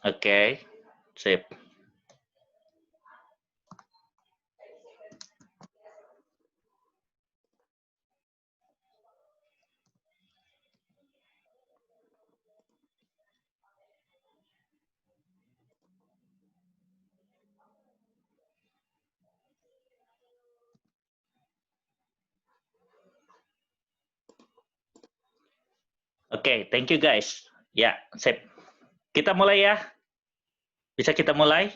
Oke, sip. Oke, thank you guys. Ya, sip. Kita mulai ya. Bisa kita mulai?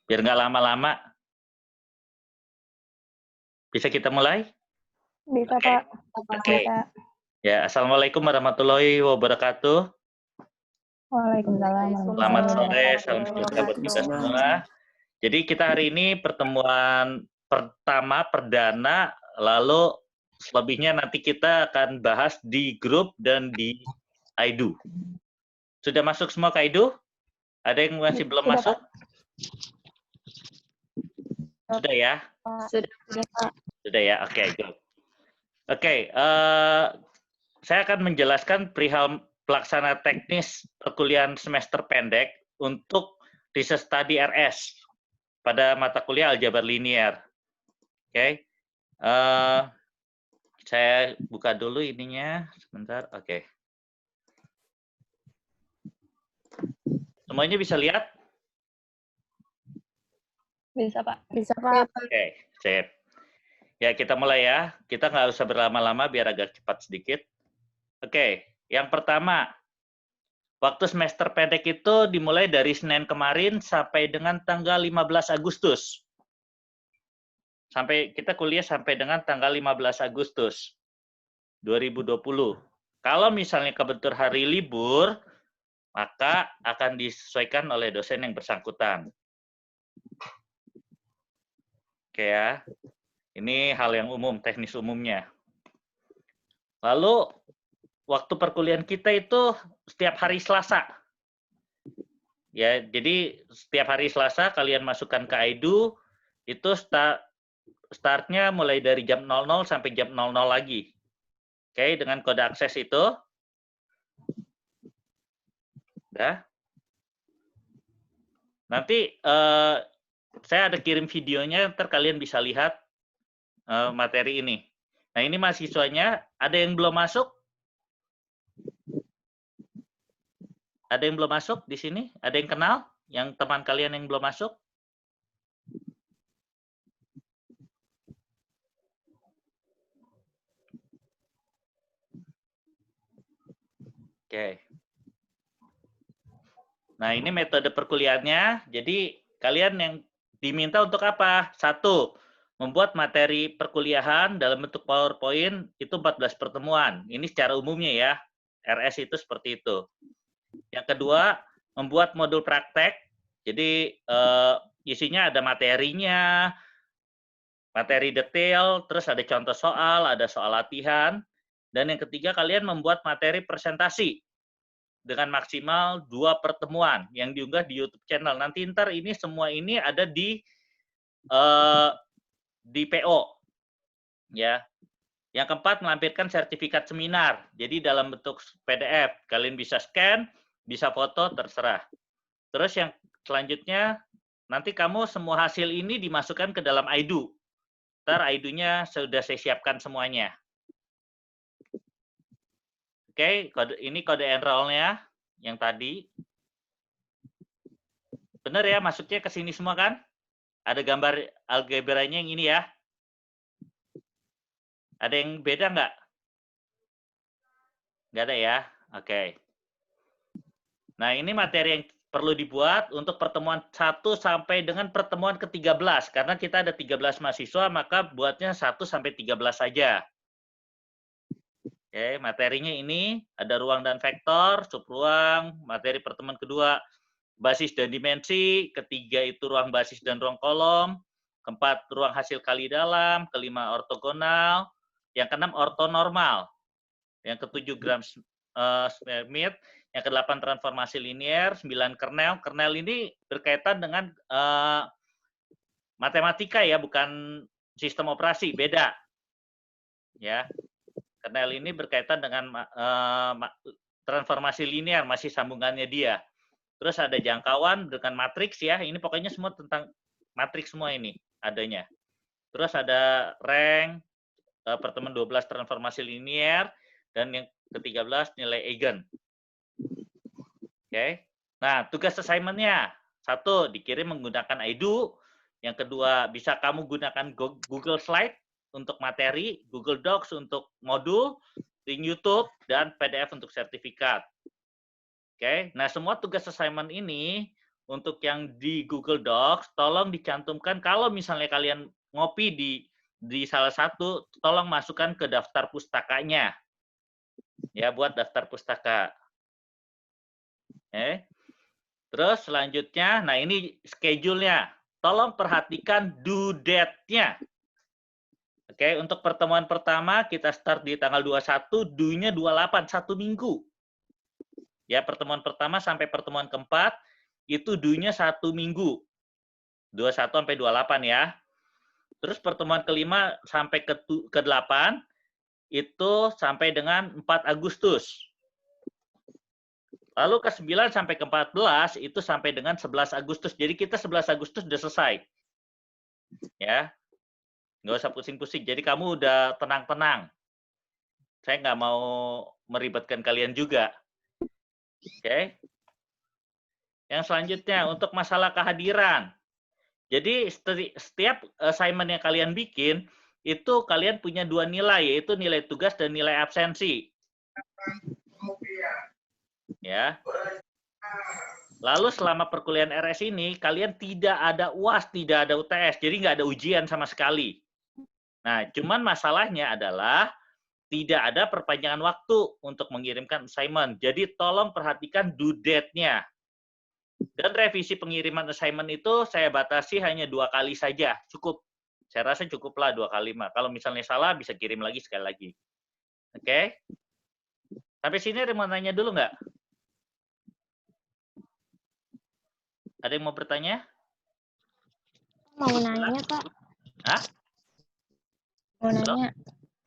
Biar nggak lama-lama. Bisa kita mulai? Bisa, Oke. Pak. Oke. Bisa. Ya, Assalamualaikum warahmatullahi wabarakatuh. Waalaikumsalam. Selamat sore, salam sejahtera buat kita semua. Jadi kita hari ini pertemuan pertama perdana, lalu selebihnya nanti kita akan bahas di grup dan di Aidu. Sudah masuk semua ke Aidu? Ada yang masih belum Sudah, masuk? Pak. Sudah ya? Sudah, Pak. Sudah ya? Oke, good. Oke, saya akan menjelaskan perihal pelaksana teknis perkuliahan semester pendek untuk research study RS pada mata kuliah aljabar linier. Oke, saya buka dulu ininya sebentar. Oke, semuanya bisa lihat? Bisa, Pak. Bisa, Pak. Oke, sip. Ya, kita mulai ya. Kita nggak usah berlama-lama biar agak cepat sedikit. Oke, yang pertama, waktu semester pendek itu dimulai dari Senin kemarin sampai dengan tanggal 15 Agustus. Sampai kita kuliah sampai dengan tanggal 15 Agustus 2020. Kalau misalnya kebetulan hari libur, maka akan disesuaikan oleh dosen yang bersangkutan. Oke ya. Ini hal yang umum, teknis umumnya. Lalu waktu perkuliahan kita itu setiap hari Selasa. Ya, jadi setiap hari Selasa kalian masukkan ke Aidu, itu startnya mulai dari jam 00 sampai jam 00 lagi. Oke, dengan kode akses itu. Udah. Nanti saya ada kirim videonya, ntar kalian bisa lihat materi ini. Nah, ini mahasiswanya, ada yang belum masuk? Ada yang belum masuk di sini? Ada yang kenal? Yang teman kalian yang belum masuk? Oke. Nah, ini metode perkuliahannya. Jadi, kalian yang diminta untuk apa? 1, membuat materi perkuliahan dalam bentuk PowerPoint itu 14 pertemuan. Ini secara umumnya ya. RS itu seperti itu. Yang kedua, membuat modul praktek. Jadi, isinya ada materinya, materi detail, terus ada contoh soal, ada soal latihan. Dan yang ketiga, kalian membuat materi presentasi dengan maksimal 2 pertemuan yang diunggah di YouTube channel. Nanti ntar ini semua ini ada di PO. Ya. Yang keempat, melampirkan sertifikat seminar. Jadi dalam bentuk PDF. Kalian bisa scan, bisa foto, terserah. Terus yang selanjutnya, nanti kamu semua hasil ini dimasukkan ke dalam Aidu. Ntar Aidu-nya sudah saya siapkan semuanya. Oke, ini kode enroll-nya yang tadi. Benar ya, masuknya ke sini semua kan? Ada gambar algebranya yang ini ya. Ada yang beda nggak? Nggak ada ya? Oke. Nah, ini materi yang perlu dibuat untuk pertemuan 1 sampai dengan pertemuan ke-13. Karena kita ada 13 mahasiswa, maka buatnya 1 sampai 13 saja. Oke, materinya ini ada ruang dan vektor, subruang, materi pertemuan kedua, basis dan dimensi, ketiga itu ruang basis dan ruang kolom, keempat ruang hasil kali dalam, kelima ortogonal, yang keenam ortonormal, yang ketujuh gram Smith, yang kedelapan transformasi linier, 9 kernel. Kernel ini berkaitan dengan matematika ya, bukan sistem operasi, beda. Ya. Kernel ini berkaitan dengan transformasi linier, masih sambungannya dia. Terus ada jangkauan dengan matriks ya. Ini pokoknya semua tentang matriks semua ini adanya. Terus ada rank, pertemuan 12 transformasi linier, dan yang ke-13 nilai eigen. Oke. Nah, tugas assignment-nya. 1, dikirim menggunakan IDO. Yang kedua, bisa kamu gunakan Google Slide untuk materi, Google Docs untuk modul, link YouTube, dan PDF untuk sertifikat. Oke. Nah, semua tugas assignment ini untuk yang di Google Docs, tolong dicantumkan kalau misalnya kalian ngopi di salah satu, tolong masukkan ke daftar pustakanya. Ya, buat daftar pustaka. Oke. Terus selanjutnya, nah ini schedule-nya. Tolong perhatikan due date-nya. Oke, untuk pertemuan pertama kita start di tanggal 21, due-nya 28, 1 minggu. Ya, pertemuan pertama sampai pertemuan keempat, itu due-nya 1 minggu. 21 sampai 28 ya. Terus pertemuan kelima sampai ke-8, itu sampai dengan 4 Agustus. Lalu ke-9 sampai ke-14 itu sampai dengan 11 Agustus. Jadi kita 11 Agustus udah selesai. Ya. Nggak usah pusing-pusing. Jadi kamu udah tenang-tenang. Saya nggak mau meribetkan kalian juga. Oke. Yang selanjutnya untuk masalah kehadiran. Jadi setiap assignment yang kalian bikin itu kalian punya 2 nilai, yaitu nilai tugas dan nilai absensi. Ya. Lalu selama perkuliahan RS ini, kalian tidak ada UAS, tidak ada UTS, jadi nggak ada ujian sama sekali. Nah, cuman masalahnya adalah tidak ada perpanjangan waktu untuk mengirimkan assignment. Jadi tolong perhatikan due date-nya. Dan revisi pengiriman assignment itu saya batasi hanya 2 kali saja, cukup. Saya rasa cukuplah 2 kali. Kalau misalnya salah, bisa kirim lagi sekali lagi. Oke? Sampai sini ada yang mau nanya dulu nggak? Ada yang mau bertanya? Mau nanya, Kak. Hah? Mau nanya.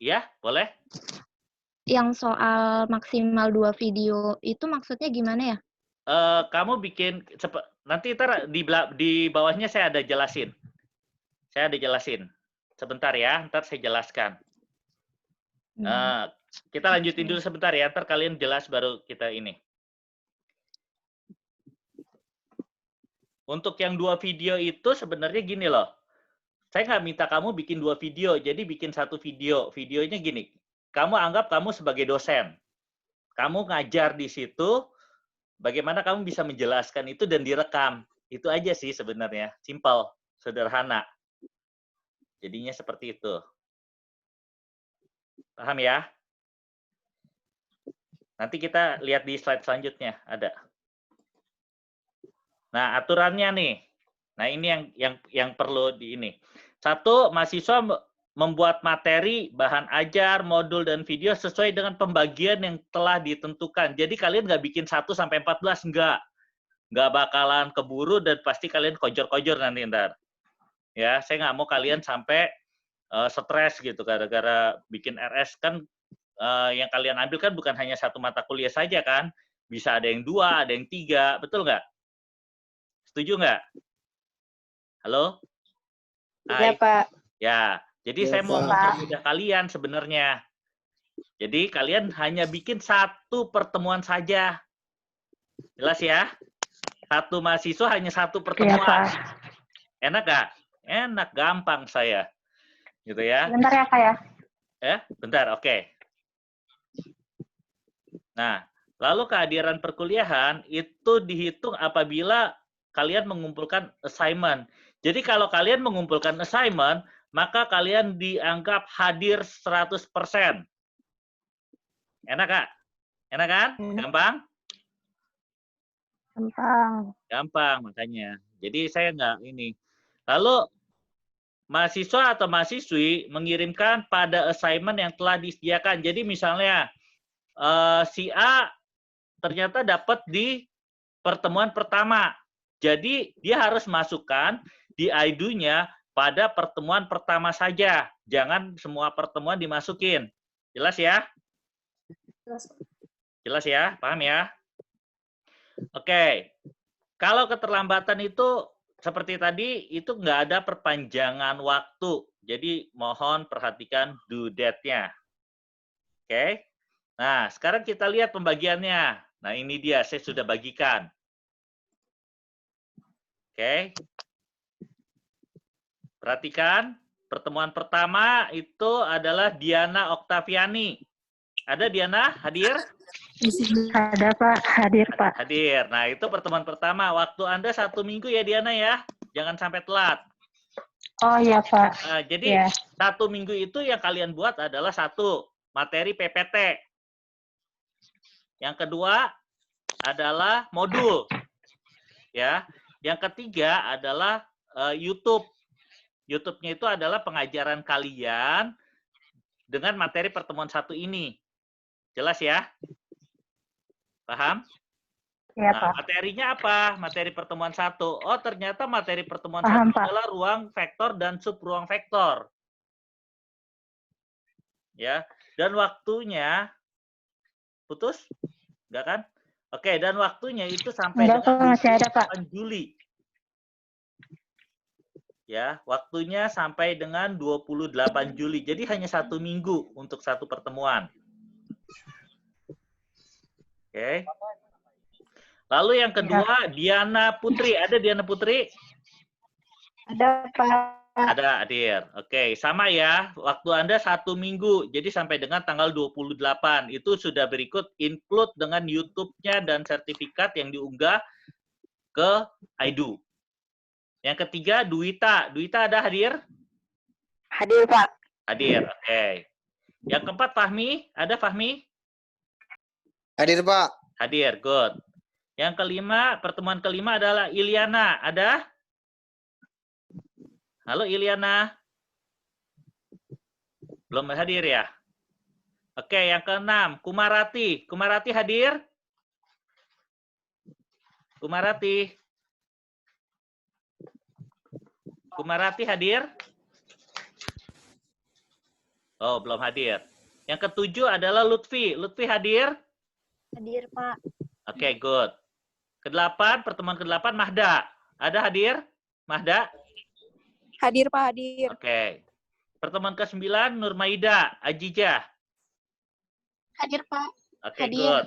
Iya, boleh. Yang soal maksimal 2 video, itu maksudnya gimana ya? Kamu bikin, nanti ntar di bawahnya saya ada jelasin. Sebentar ya, ntar saya jelaskan. Kita lanjutin dulu sebentar ya, ntar kalian jelas baru kita ini. Untuk yang 2 video itu sebenarnya gini loh. Saya nggak minta kamu bikin 2 video, jadi bikin 1 video. Videonya gini, kamu anggap kamu sebagai dosen. Kamu ngajar di situ, bagaimana kamu bisa menjelaskan itu dan direkam. Itu aja sih sebenarnya, simple, sederhana. Jadinya seperti itu. Paham ya? Nanti kita lihat di slide selanjutnya, ada. Nah, aturannya nih. Nah, ini yang perlu di ini. 1, mahasiswa membuat materi, bahan ajar, modul, dan video sesuai dengan pembagian yang telah ditentukan. Jadi kalian nggak bikin 1 sampai 14, nggak. Nggak bakalan keburu dan pasti kalian kojor-kojor nanti ntar. Ya, saya nggak mau kalian sampai stres gitu gara-gara bikin RS kan yang kalian ambil kan bukan hanya 1 mata kuliah saja kan, bisa ada yang 2, ada yang 3, betul nggak? Setuju nggak? Halo? Iya, Pak. Ya, jadi saya mau mempermudah kalian sebenarnya. Jadi kalian hanya bikin 1 pertemuan saja. Jelas ya? 1 mahasiswa hanya 1 pertemuan. Enak nggak? Enak, gampang saya. Gitu ya. Bentar ya, Kak ya. Bentar, oke. Nah, lalu kehadiran perkuliahan itu dihitung apabila kalian mengumpulkan assignment. Jadi kalau kalian mengumpulkan assignment, maka kalian dianggap hadir 100%. Enak, Kak? Enak kan? Gampang? Gampang, makanya. Jadi saya nggak ini. Lalu, mahasiswa atau mahasiswi mengirimkan pada assignment yang telah disediakan. Jadi misalnya, si A ternyata dapat di pertemuan pertama. Jadi dia harus masukkan di IDO-nya pada pertemuan pertama saja. Jangan semua pertemuan dimasukin. Jelas ya? Jelas ya? Paham ya? Oke. Kalau keterlambatan itu seperti tadi, itu nggak ada perpanjangan waktu. Jadi mohon perhatikan due date-nya. Oke. Nah, sekarang kita lihat pembagiannya. Nah, ini dia, saya sudah bagikan. Oke. Perhatikan, pertemuan pertama itu adalah Diana Oktaviani. Ada Diana hadir? Ada Pak, hadir Pak. Hadir. Nah, itu pertemuan pertama. Waktu Anda 1 minggu ya Diana ya. Jangan sampai telat. Oh iya Pak. Nah, jadi Ya. 1 minggu itu yang kalian buat adalah 1, materi PPT. Yang kedua adalah modul. Ya. Yang ketiga adalah YouTube. YouTube-nya itu adalah pengajaran kalian dengan materi pertemuan 1 ini. Jelas ya? Paham? Ya Nah, Pak. materinya apa? Materi pertemuan 1. Oh, ternyata materi pertemuan Paham, 1 Pak. adalah ruang vektor dan subruang vektor. Ya. Dan waktunya putus? Enggak kan? Oke, dan waktunya itu sampai Enggak dengan Pak, masih ada Pak. 28 Juli. Ya, waktunya sampai dengan 28 Juli. Jadi hanya 1 minggu untuk 1 pertemuan. Oke. Lalu yang kedua, Diana Putri. Ada Diana Putri? Ada Pak. Ada, hadir. Oke, sama ya. Waktu Anda 1 minggu. Jadi sampai dengan tanggal 28. Itu sudah berikut include dengan YouTube-nya dan sertifikat yang diunggah ke IDU. Yang ketiga, Duita. Duita ada hadir? Hadir Pak. Hadir, oke. Yang keempat, Fahmi. Ada Fahmi? Hadir Pak. Hadir, good. Yang kelima, pertemuan kelima adalah Iliana. Ada? Halo Iliana. Belum hadir ya? Oke, yang keenam, Kumarati. Kumarati hadir? Kumarati. Kumarati hadir? Oh, belum hadir. Yang ketujuh adalah Lutfi. Lutfi hadir? Hadir, Pak. Oke, good. Kedelapan, pertemuan ke-8, Mahda. Ada hadir? Mahda? Hadir Pak, hadir. Oke. Pertemuan ke-9, Nurmaida. Ajijah. Hadir, Pak. Oke, Hadir. good.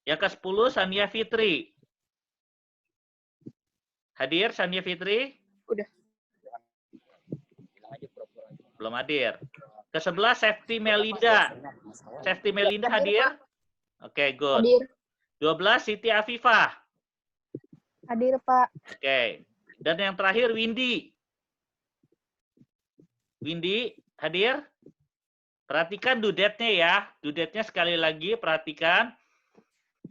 Yang ke-10, Sania Fitri. Hadir, Sania Fitri? Udah. Belum hadir. Ke-11, Safety Melinda. Safety Melinda hadir? Oke, good. Hadir. 12, Siti Afifah. Hadir Pak. Oke. Dan yang terakhir, Windy. Windy, hadir? Perhatikan due date-nya ya. Due date-nya sekali lagi, perhatikan.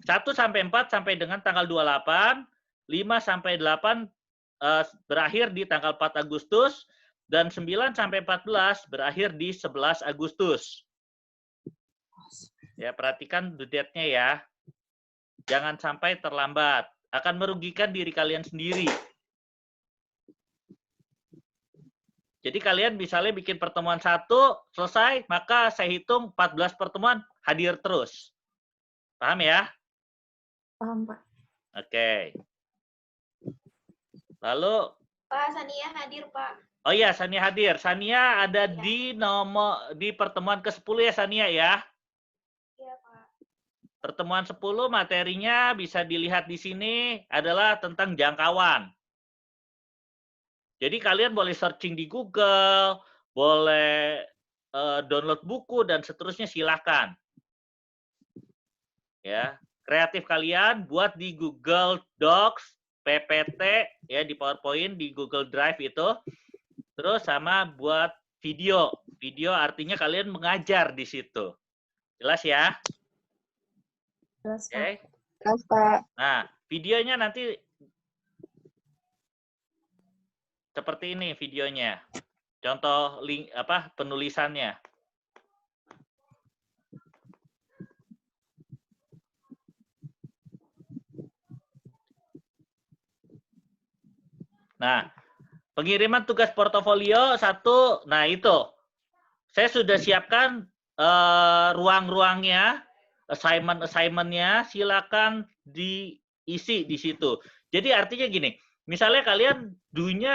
1 sampai 4 sampai dengan tanggal 28. 5 sampai 8 berakhir di tanggal 4 Agustus. Dan 9 sampai 14 berakhir di 11 Agustus. Ya, perhatikan due date-nya ya. Jangan sampai terlambat. Akan merugikan diri kalian sendiri. Jadi kalian misalnya bikin pertemuan 1, selesai, maka saya hitung 14 pertemuan hadir terus. Paham ya? Paham, Pak. Oke. Lalu, Pak, Sania hadir, Pak. oh iya, Sania hadir. Sania ada di pertemuan ke-10 ya, Sania ya. Iya, Pak. Pertemuan 10 materinya bisa dilihat di sini adalah tentang jangkauan. Jadi kalian boleh searching di Google, boleh download buku dan seterusnya silakan. Ya, kreatif kalian buat di Google Docs, PPT ya di PowerPoint, di Google Drive itu. Terus sama buat video. Video artinya kalian mengajar di situ. Jelas ya? Jelas, Pak. Oke. Jelas Pak. Nah, videonya nanti seperti ini videonya. Contoh link penulisannya. Nah, pengiriman tugas portofolio 1, nah itu. Saya sudah siapkan ruang-ruangnya, assignment-nya, silakan isi di situ. Jadi artinya gini, misalnya kalian dunya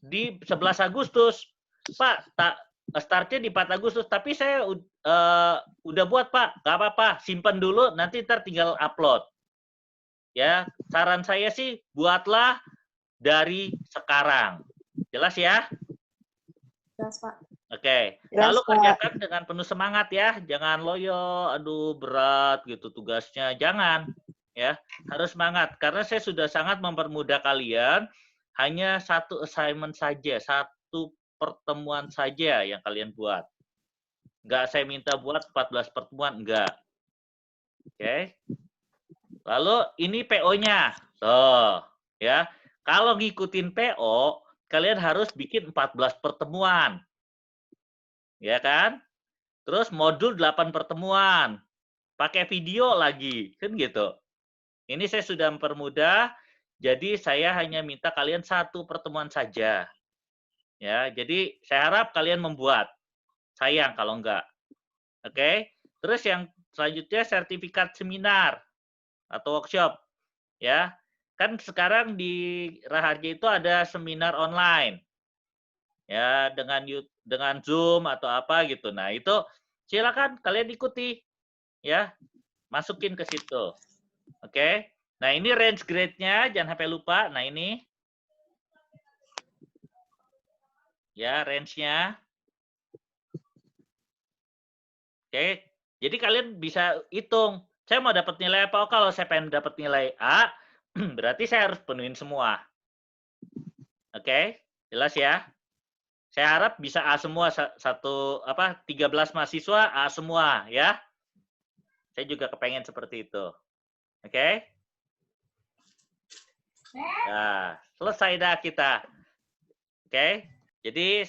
di 11 Agustus, Pak, startnya di 4 Agustus, tapi saya udah buat, Pak, nggak apa-apa, simpan dulu, nanti ntar tinggal upload. Ya, saran saya sih buatlah dari sekarang. Jelas ya? Jelas, Pak. Oke. Jelas, Lalu Pak. kerjakan dengan penuh semangat ya. Jangan loyo, aduh berat gitu tugasnya. Jangan. Ya, harus semangat. Karena saya sudah sangat mempermudah kalian. Hanya satu assignment saja, satu pertemuan saja yang kalian buat. Enggak saya minta buat 14 pertemuan, enggak. Oke. Lalu ini PO-nya. Tuh, ya. Kalau ngikutin PO, kalian harus bikin 14 pertemuan. Ya kan? Terus modul 8 pertemuan. Pakai video lagi, kan gitu. Ini saya sudah mempermudah, jadi saya hanya minta kalian satu pertemuan saja. Ya, jadi saya harap kalian membuat. Sayang kalau enggak. Oke? Terus yang selanjutnya sertifikat seminar atau workshop. Ya. Kan sekarang di Raharja itu ada seminar online. Ya, dengan Zoom atau apa gitu. Nah, itu silakan kalian ikuti. Ya. Masukin ke situ. Oke. Nah, ini range grade-nya, jangan sampai lupa. Nah, ini. Ya, range-nya. Oke. Jadi kalian bisa hitung. Saya mau dapat nilai apa? Oh, kalau saya pengen dapat nilai A, berarti saya harus penuhin semua. Oke? Jelas ya? Saya harap bisa A semua 13 mahasiswa A semua ya. Saya juga kepengen seperti itu. Oke? Nah, selesai dah kita. Oke? Jadi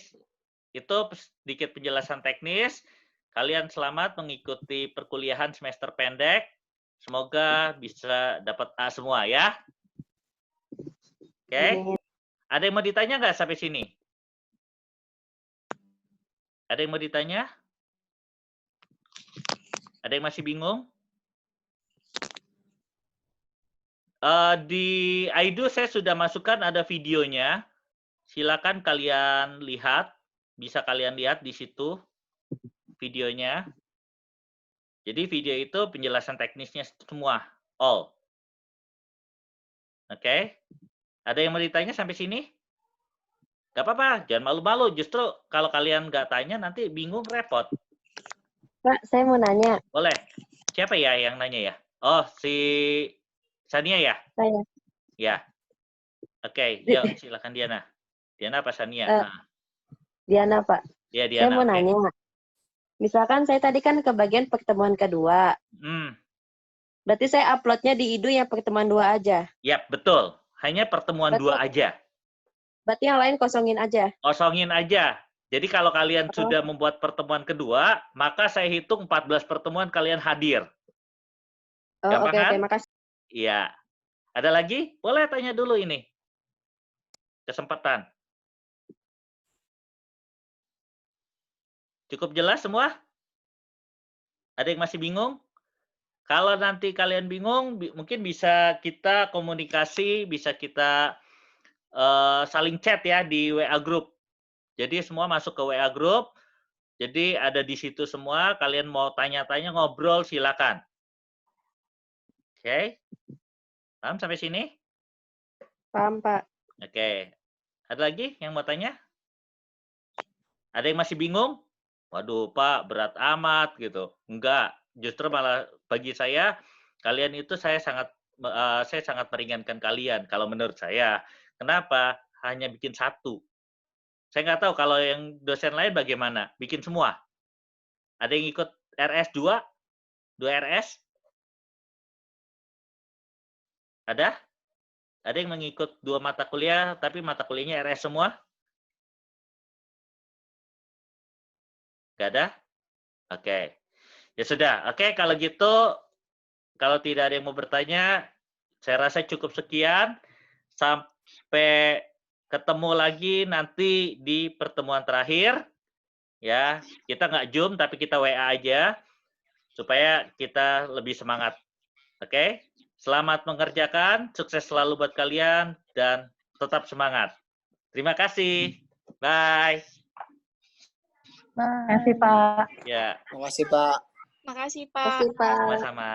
itu sedikit penjelasan teknis. Kalian selamat mengikuti perkuliahan semester pendek. Semoga bisa dapat A semua ya. Oke? Ada yang mau ditanya nggak sampai sini? Ada yang mau ditanya? Ada yang masih bingung? Di Aidu saya sudah masukkan ada videonya. Silakan kalian lihat. Bisa kalian lihat di situ videonya. Jadi video itu penjelasan teknisnya semua. All. Oke? Ada yang mau ditanya sampai sini? Gak apa-apa, jangan malu-malu. Justru kalau kalian nggak tanya, nanti bingung, repot. Pak, saya mau nanya. Boleh. Siapa ya yang nanya ya? Oh, si Sania ya? Saya. Ya. Oke, yuk silakan Diana. Diana apa Sania? Diana, Pak. Ya, Diana. Saya mau nanya. Misalkan saya tadi kan ke bagian pertemuan kedua. Berarti saya uploadnya di IDU yang pertemuan 2 aja. Yap, betul. Hanya pertemuan 2 aja. Berarti yang lain kosongin aja? Kosongin aja. Jadi kalau kalian sudah membuat pertemuan kedua, maka saya hitung 14 pertemuan kalian hadir. Oh, oke, makasih. Iya. Ada lagi? Boleh tanya dulu ini. Kesempatan. Cukup jelas semua? Ada yang masih bingung? Kalau nanti kalian bingung, mungkin bisa kita komunikasi, bisa kita saling chat ya di WA Group. Jadi semua masuk ke WA Group. Jadi ada di situ semua. Kalian mau tanya-tanya, ngobrol, silakan. Oke. Paham sampai sini? Paham, Pak. Oke. Ada lagi yang mau tanya? Ada yang masih bingung? Waduh, Pak, berat amat gitu. Enggak. Justru malah bagi saya, kalian itu saya sangat meringankan kalian kalau menurut saya. Kenapa? Hanya bikin satu. Saya nggak tahu kalau yang dosen lain bagaimana. Bikin semua. Ada yang ikut RS 2? 2 RS? Ada? Ada yang mengikut 2 mata kuliah, tapi mata kuliahnya RS semua? Nggak ada? Oke. Ya sudah. Oke, kalau gitu, kalau tidak ada yang mau bertanya, saya rasa cukup sekian. Sampai ketemu lagi nanti di pertemuan terakhir. Ya, kita nggak Zoom, tapi kita WA aja. Supaya kita lebih semangat. Oke? Selamat mengerjakan, sukses selalu buat kalian, dan tetap semangat. Terima kasih. Bye. Terima kasih, Pak. Ya, Makasih Pak. Makasih, Terima kasih, Pak. Pak. sama-sama.